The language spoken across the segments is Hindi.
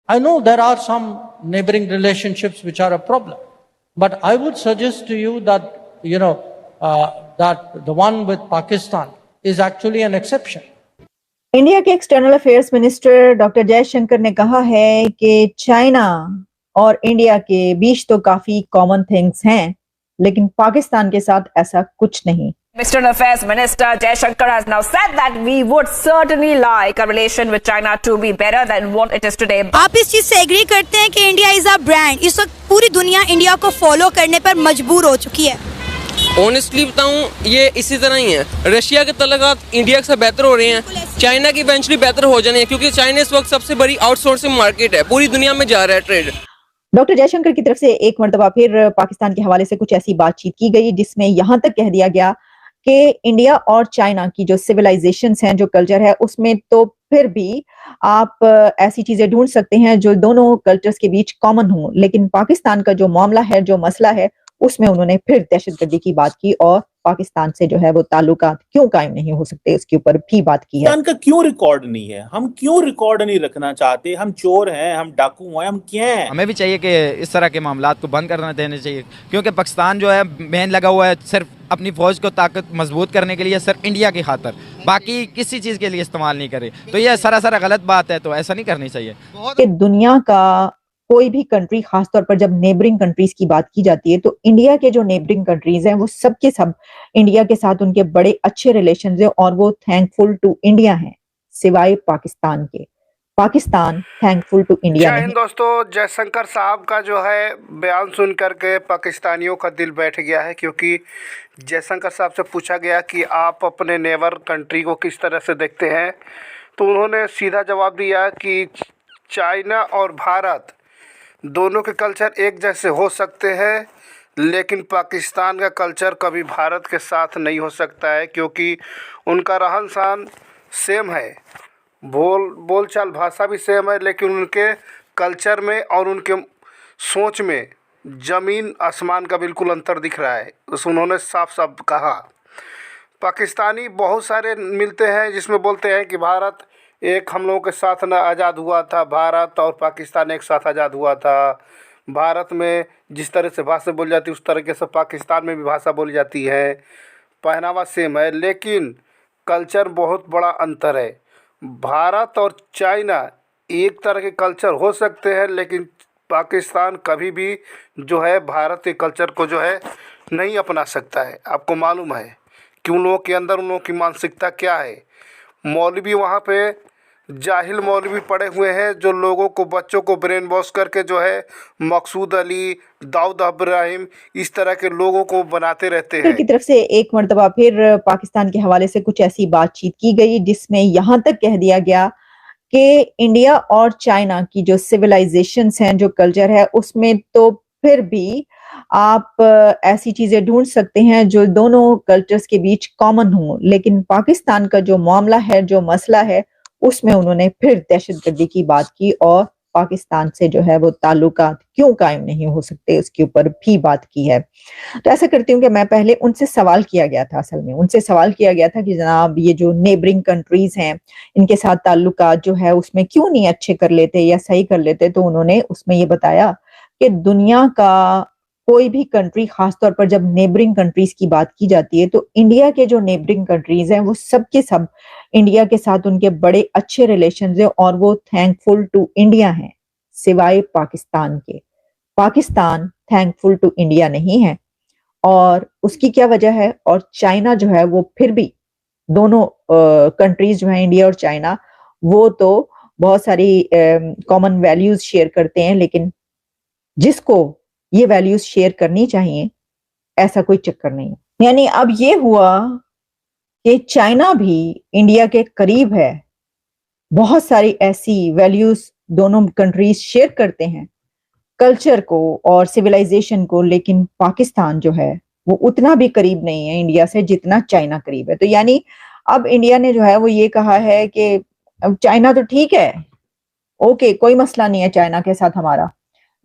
I know there are some neighboring relationships which are a problem, but I would suggest to you that, that the one with Pakistan is actually an exception. India के external affairs minister doctor Jaishankar ने कहा है कि चाइना और इंडिया के बीच तो काफी कॉमन थिंग्स हैं, लेकिन पाकिस्तान के साथ ऐसा कुछ नहीं। External Affairs Minister Jaishankar has now said that we would certainly like a relation with China to be better than what it is today. आप इस चीज से एग्री करते हैं कि इंडिया इज अ ब्रांड? इस वक्त पूरी दुनिया इंडिया को फॉलो करने पर मजबूर हो चुकी है। ऑनेस्टली बताऊं, ये इसी तरह ही है। रशिया के तल्लुकात इंडिया से बेहतर हो रहे हैं, चाइना की इवेंचुअली बेहतर हो जाने हैं, क्योंकि चाइना इस वक्त सबसे बड़ी आउटसोर्सिंग मार्केट है, पूरी दुनिया में जा रहा है ट्रेड। डॉक्टर जयशंकर की तरफ से एक मर्तबा फिर पाकिस्तान के हवाले से कुछ ऐसी बातचीत की गई जिसमें यहाँ तक कह दिया गया कि इंडिया और चाइना की जो सिविलाइजेशंस हैं, जो कल्चर है, उसमें तो फिर भी आप ऐसी चीजें ढूंढ सकते हैं जो दोनों कल्चर्स के बीच कॉमन हो, लेकिन पाकिस्तान का जो मामला है, जो मसला है, उसमें उन्होंने फिर दहशतगर्दी की बात की और पाकिस्तान से जो है वो ताल्लुकात क्यों कायम नहीं हो सकते उसके ऊपर भी बात की है। पाकिस्तान का क्यों रिकॉर्ड नहीं है? हम क्यों रिकॉर्ड नहीं रखना चाहते? हम चोर हैं, हम डाकू हैं, हम क्या हैं? हमें भी चाहिए कि इस तरह के मामलात को बंद करना देने चाहिए, क्योंकि पाकिस्तान जो है मेन लगा हुआ है सिर्फ अपनी फौज को ताकत मजबूत करने के लिए, सिर्फ इंडिया की खातर, बाकी किसी चीज के लिए इस्तेमाल नहीं करे। तो ये सरासर गलत बात है, तो ऐसा नहीं करनी चाहिए। कि दुनिया का कोई भी कंट्री, खासतौर पर जब नेबरिंग कंट्रीज की बात की जाती है, तो इंडिया के जो नेबरिंग कंट्रीज हैं वो सब के सब इंडिया के साथ उनके बड़े अच्छे रिलेशंस हैं और वो थैंकफुल टू इंडिया हैं, सिवाय पाकिस्तान के। पाकिस्तान थैंकफुल टू इंडिया नहीं। दोस्तों, जयशंकर साहब का जो है बयान सुन करके पाकिस्तानियों का दिल बैठ गया है, क्योंकि जयशंकर साहब से पूछा गया कि आप अपने नेबर कंट्री को किस तरह से देखते हैं, तो उन्होंने सीधा जवाब दिया कि चाइना और भारत दोनों के कल्चर एक जैसे हो सकते हैं, लेकिन पाकिस्तान का कल्चर कभी भारत के साथ नहीं हो सकता है, क्योंकि उनका रहन सहन सेम है, बोलचाल भाषा भी सेम है, लेकिन उनके कल्चर में और उनके सोच में ज़मीन आसमान का बिल्कुल अंतर दिख रहा है। उस उन्होंने साफ साफ कहा। पाकिस्तानी बहुत सारे मिलते हैं जिसमें बोलते हैं कि भारत एक हम लोगों के साथ न आज़ाद हुआ था, भारत और पाकिस्तान एक साथ आज़ाद हुआ था। भारत में जिस तरह से भाषा बोली जाती है उस तरीके से पाकिस्तान में भी भाषा बोली जाती है, पहनावा सेम है, लेकिन कल्चर बहुत बड़ा अंतर है। भारत और चाइना एक तरह के कल्चर हो सकते हैं, लेकिन पाकिस्तान कभी भी जो है भारत के कल्चर को जो है नहीं अपना सकता है। आपको मालूम है कि उन लोगों के अंदर उन लोगों की मानसिकता क्या है। मौलवी वहाँ पे जाहिल मौलवी पड़े हुए हैं जो लोगों को, बच्चों को ब्रेन वॉश करके जो है मकसूद अली, दाऊद इब्राहिम, इस तरह के लोगों को बनाते रहते हैं। की तरफ से एक मर्तबा फिर पाकिस्तान के हवाले से कुछ ऐसी बातचीत की गई जिसमें यहाँ तक कह दिया गया कि इंडिया और चाइना की जो सिविलाइजेशंस हैं, जो कल्चर है, उसमें तो फिर भी आप ऐसी चीजें ढूंढ सकते हैं जो दोनों कल्चर्स के बीच कॉमन हो, लेकिन पाकिस्तान का जो मामला है, जो मसला है, उसमें उन्होंने फिर दहशतगर्दी की बात की और पाकिस्तान से जो है वो ताल्लुकात क्यों कायम नहीं हो सकते उसके ऊपर भी बात की है। तो ऐसा करती हूँ कि मैं पहले उनसे सवाल किया गया था, असल में उनसे सवाल किया गया था कि जनाब ये जो नेबरिंग कंट्रीज हैं इनके साथ ताल्लुकात जो है उसमें क्यों नहीं अच्छे कर लेते या सही कर लेते, तो उन्होंने उसमें ये बताया कि दुनिया का कोई भी कंट्री, खासतौर पर जब नेबरिंग कंट्रीज की बात की जाती है, तो इंडिया के जो नेबरिंग कंट्रीज हैं वो सब के सब इंडिया के साथ उनके बड़े अच्छे रिलेशंस हैं और वो थैंकफुल टू इंडिया हैं, सिवाय पाकिस्तान के। पाकिस्तान थैंकफुल टू इंडिया नहीं है और उसकी क्या वजह है? और चाइना जो है वो फिर भी, दोनों कंट्रीज जो है इंडिया और चाइना, वो तो बहुत सारी कॉमन वैल्यूज शेयर करते हैं, लेकिन जिसको ये वैल्यूज शेयर करनी चाहिए ऐसा कोई चक्कर नहीं है। यानी अब ये हुआ कि चाइना भी इंडिया के करीब है, बहुत सारी ऐसी वैल्यूज दोनों कंट्रीज शेयर करते हैं, कल्चर को और सिविलाइजेशन को, लेकिन पाकिस्तान जो है वो उतना भी करीब नहीं है इंडिया से जितना चाइना करीब है। तो यानी अब इंडिया ने जो है वो ये कहा है कि चाइना तो ठीक है, ओके, कोई मसला नहीं है चाइना के साथ हमारा,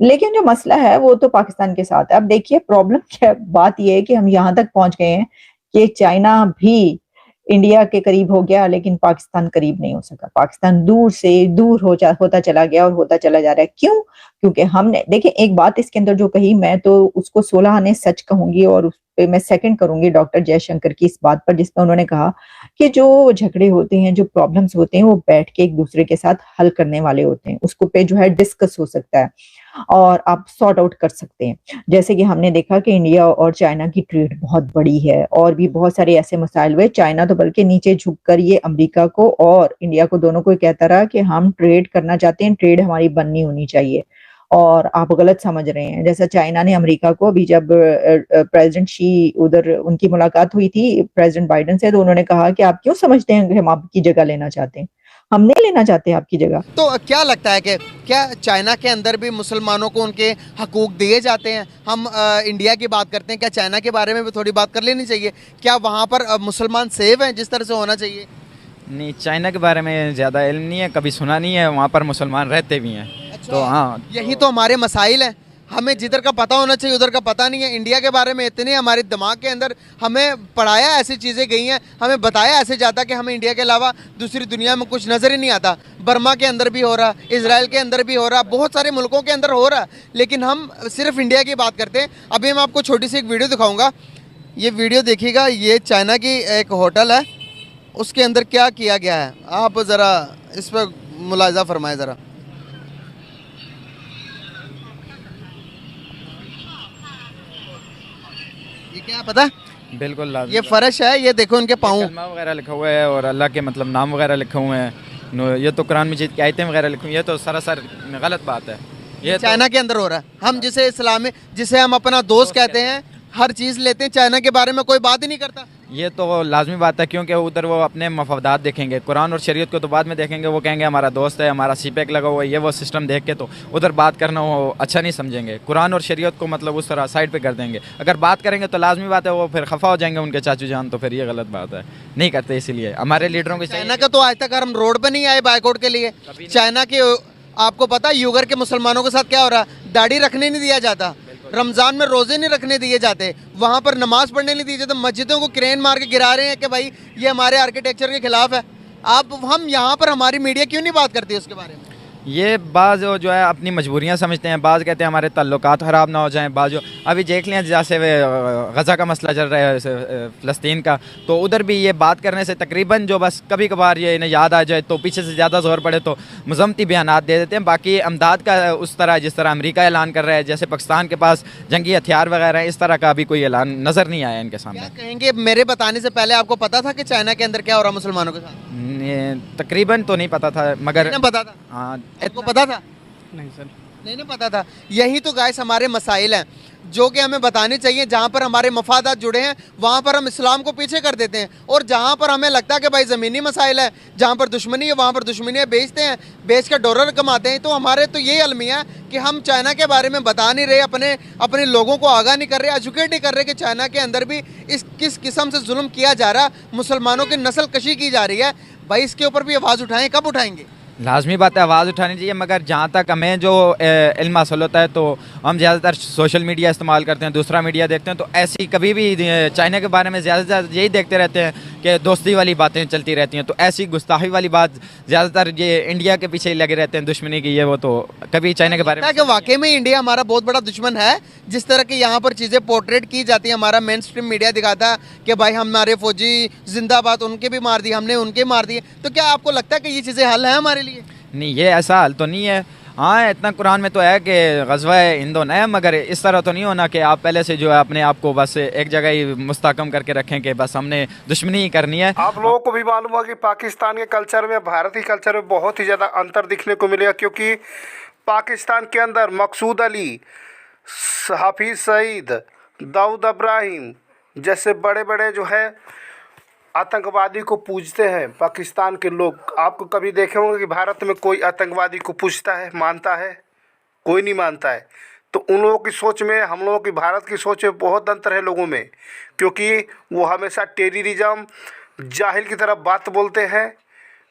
लेकिन जो मसला है वो तो पाकिस्तान के साथ है। अब देखिए प्रॉब्लम क्या, बात ये है कि हम यहाँ तक पहुंच गए हैं कि चाइना भी इंडिया के करीब हो गया, लेकिन पाकिस्तान करीब नहीं हो सका। पाकिस्तान दूर से दूर होता चला गया और होता चला जा रहा है। क्यों? क्योंकि हमने देखिए, एक बात इसके अंदर जो कही, मैं तो उसको 16 आने सच कहूंगी, और उस पे मैं सेकंड करूंगी डॉक्टर जयशंकर की इस बात पर, जिसमें उन्होंने कहा कि जो झगड़े होते हैं, जो प्रॉब्लम्स होते हैं, वो बैठ के एक दूसरे के साथ हल करने वाले होते हैं। उसको पे जो है डिस्कस हो सकता है और आप सॉर्ट आउट कर सकते हैं। जैसे कि हमने देखा कि इंडिया और चाइना की ट्रेड बहुत बड़ी है, और भी बहुत सारे ऐसे मसाइल हुए। चाइना तो बल्कि नीचे झुककर ये अमेरिका को और इंडिया को दोनों को कहता रहा कि हम ट्रेड करना चाहते हैं, ट्रेड हमारी बननी होनी चाहिए, और आप गलत समझ रहे हैं। जैसा चाइना ने अमेरिका को, अभी जब प्रेसिडेंट शी उधर उनकी मुलाकात हुई थी प्रेसिडेंट बाइडेन से, तो उन्होंने कहा कि आप क्यों समझते हैं कि हम आपकी जगह लेना चाहते हैं? हम नहीं लेना चाहते आपकी जगह। तो क्या लगता है कि क्या चाइना के अंदर भी मुसलमानों को उनके हकूक दिए जाते हैं? हम इंडिया की बात करते हैं, क्या चाइना के बारे में भी थोड़ी बात कर लेनी चाहिए? क्या वहाँ पर मुसलमान सेव हैं जिस तरह से होना चाहिए? नहीं, चाइना के बारे में ज़्यादा इल्म नहीं है, कभी सुना नहीं है। वहाँ पर मुसलमान रहते भी हैं। अच्छा, तो हाँ, यही तो हमारे मसाइल हैं। हमें जिधर का पता होना चाहिए उधर का पता नहीं है। इंडिया के बारे में इतने हमारे दिमाग के अंदर हमें पढ़ाया ऐसी चीज़ें गई हैं, हमें बताया ऐसे जाता कि हमें इंडिया के अलावा दूसरी दुनिया में कुछ नज़र ही नहीं आता। बर्मा के अंदर भी हो रहा, इजराइल के अंदर भी हो रहा, बहुत सारे मुल्कों के अंदर हो रहा, लेकिन हम सिर्फ इंडिया की बात करते हैं। अभी मैं आपको छोटी सी एक वीडियो दिखाऊँगा। ये वीडियो देखिएगा, ये चाइना की एक होटल है, उसके अंदर क्या किया गया है आप ज़रा इस पर मुलाहिज़ा फरमाएं ज़रा। ये क्या पता है? बिल्कुल लाज़िम। ये फर्श है, ये देखो उनके पाँव। कलमा वगैरह लिखा हुआ है और अल्लाह के मतलब नाम वगैरह लिखे हुए हैं। ये तो कुरान मजीद की आयतें वगैरह लिखी हुई हैं। ये तो सरासर गलत बात है। ये चाइना के अंदर हो रहा है। हम जिसे इस्लामी, जिसे हम अपना दोस्त कहते हैं, हर चीज़ लेते हैं, चाइना के बारे में कोई बात ही नहीं करता। ये तो लाजमी बात है, क्योंकि उधर वो अपने मफादात देखेंगे। कुरान और शरीयत को तो बाद में देखेंगे। वो कहेंगे हमारा दोस्त है, हमारा सीपेक लगा हुआ है, ये वो सिस्टम देख के तो उधर बात करना वो अच्छा नहीं समझेंगे। कुरान और शरीयत को मतलब उस तरह साइड पे कर देंगे। अगर बात करेंगे तो लाजमी बात है वो फिर खफा हो जाएंगे उनके चाचू जान, तो फिर ये गलत बात है, नहीं करते। इसीलिए हमारे लीडरों को चाइना का तो आज तक हम रोड पे नहीं आए बाइकआउट के लिए। चाइना के, आपको पता है यूगर के मुसलमानों के साथ क्या हो रहा है? दाढ़ी रखने नहीं दिया जाता, रमज़ान में रोज़े नहीं रखने दिए जाते, वहाँ पर नमाज पढ़ने नहीं दी जाती, मस्जिदों को क्रेन मार के गिरा रहे हैं कि भाई ये हमारे आर्किटेक्चर के खिलाफ है। हम यहाँ पर हमारी मीडिया क्यों नहीं बात करती उसके बारे में? ये बाज़ जो है अपनी मजबूरियाँ समझते हैं। बाज़ कहते हैं हमारे ताल्लुकात ख़राब ना हो जाएं। बाज़ अभी देख लें जैसे गज़ा का मसला चल रहा है, फ़लस्तीन का, तो उधर भी ये बात करने से तकरीबन जो बस कभी कभार ये इन्हें याद आ जाए तो पीछे से ज़्यादा ज़ोर पड़े तो मज़म्मती बयानात दे देते हैं। बाकी अमदाद का उस तरह जिस तरह अमेरिका ऐलान कर रहा है, जैसे पाकिस्तान के पास जंगी हथियार वगैरह है, इस तरह का अभी कोई ऐलान नज़र नहीं आया इनके सामने। क्या कहेंगे, मेरे बताने से पहले आपको पता था कि चाइना के अंदर क्या हो रहा मुसलमानों के साथ? तकरीबन तो नहीं पता था, मगर पता था। हाँ, आपको पता था? नहीं सर, नहीं ना पता था। यही तो गाइस हमारे मसाइल हैं जो कि हमें बताने चाहिए। जहाँ पर हमारे मफादात जुड़े हैं वहाँ पर हम इस्लाम को पीछे कर देते हैं, और जहाँ पर हमें लगता है कि भाई ज़मीनी मसाइल है, जहाँ पर दुश्मनी है वहाँ पर दुश्मनी है, बेचते हैं, बेच कर डॉलर कमाते हैं। तो हमारे तो ये अलमिया है कि हम चाइना के बारे में बता नहीं रहे, अपने लोगों को आगाह नहीं कर रहे, एजुकेट नहीं कर रहे कि चाइना के अंदर भी किस किस्म से जुल्म किया जा रहा, मुसलमानों की नस्ल कशी की जा रही है। भाई इसके ऊपर भी आवाज़ उठाएं, कब उठाएंगे? लाजमी बात है, आवाज़ उठानी चाहिए। मगर जहाँ तक हमें जो इल्म हासिल होता है तो हम ज़्यादातर सोशल मीडिया इस्तेमाल करते हैं, दूसरा मीडिया देखते हैं, तो ऐसी कभी भी चाइना के बारे में ज़्यादा से ज़्यादा यही देखते रहते हैं कि दोस्ती वाली बातें चलती रहती हैं। तो ऐसी गुस्ताखी वाली बात ज़्यादातर ये इंडिया के पीछे ही लगे रहते हैं, दुश्मनी की ये वो, तो कभी चाइना के बारे में कि वाकई में इंडिया हमारा बहुत बड़ा दुश्मन है। जिस तरह की यहाँ पर चीज़ें पोर्ट्रेट की जाती है, हमारा मेन स्ट्रीम मीडिया दिखाता है कि भाई हमारे फौजी जिंदाबाद, उनके भी मार दिए हमने, उनके मार दिए। तो क्या आपको लगता है कि ये चीज़ें हल है हमारे लिए? नहीं, ये ऐसा हाल तो नहीं है। हाँ, इतना कुरान में तो है कि ग़ज़वा हिंदोन है, मगर इस तरह तो नहीं होना कि आप पहले से जो है अपने आप को बस एक जगह ही मुस्तहकम करके रखें कि बस हमने दुश्मनी ही करनी है। आप लोगों को भी मालूम होगा कि पाकिस्तान के कल्चर में भारतीय कल्चर में बहुत ही ज़्यादा अंतर दिखने को मिलेगा, क्योंकि पाकिस्तान के अंदर मकसूद अली, हाफिज़ सईद, दाऊद इब्राहिम जैसे बड़े बड़े जो है आतंकवादी को पूजते हैं पाकिस्तान के लोग। आपको कभी देखे होंगे कि भारत में कोई आतंकवादी को पूजता है, मानता है? कोई नहीं मानता है। तो उन लोगों की सोच में हम लोगों की भारत की सोच में बहुत अंतर है लोगों में, क्योंकि वो हमेशा टेररिज्म, जाहिल की तरफ बात बोलते हैं।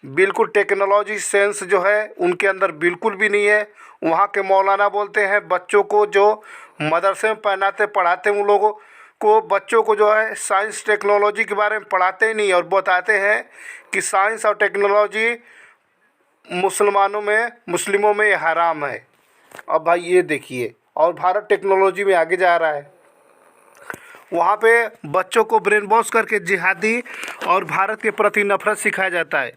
बिल्कुल टेक्नोलॉजी सेंस जो है उनके अंदर बिल्कुल भी नहीं है। वहाँ के मौलाना बोलते हैं बच्चों को जो मदरसे में पढ़ाते हैं उन लोगों को बच्चों को जो है साइंस टेक्नोलॉजी के बारे में पढ़ाते ही नहीं और बताते हैं कि साइंस और टेक्नोलॉजी मुस्लिमों में ये हराम है। अब भाई ये देखिए, और भारत टेक्नोलॉजी में आगे जा रहा है। वहाँ पे बच्चों को ब्रेन वॉश करके जिहादी और भारत के प्रति नफरत सिखाया जाता है,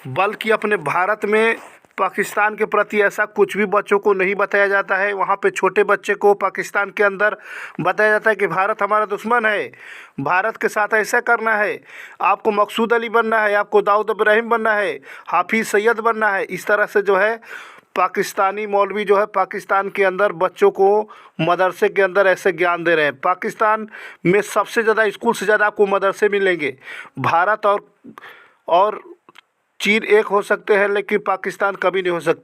बल्कि अपने भारत में पाकिस्तान के प्रति ऐसा कुछ भी बच्चों को नहीं बताया जाता है। वहाँ पे छोटे बच्चे को पाकिस्तान के अंदर बताया जाता है कि भारत हमारा दुश्मन है, भारत के साथ ऐसा करना है, आपको मकसूद अली बनना है, आपको दाऊद इब्राहिम बनना है, हाफिज़ सैयद बनना है। इस तरह से जो है पाकिस्तानी मौलवी जो है पाकिस्तान के अंदर बच्चों को मदरसे के अंदर ऐसे ज्ञान दे रहे हैं। पाकिस्तान में सबसे ज़्यादा स्कूल से ज़्यादा आपको मदरसे मिलेंगे। भारत और चीन एक हो सकते हैं, लेकिन पाकिस्तान कभी नहीं हो सकता।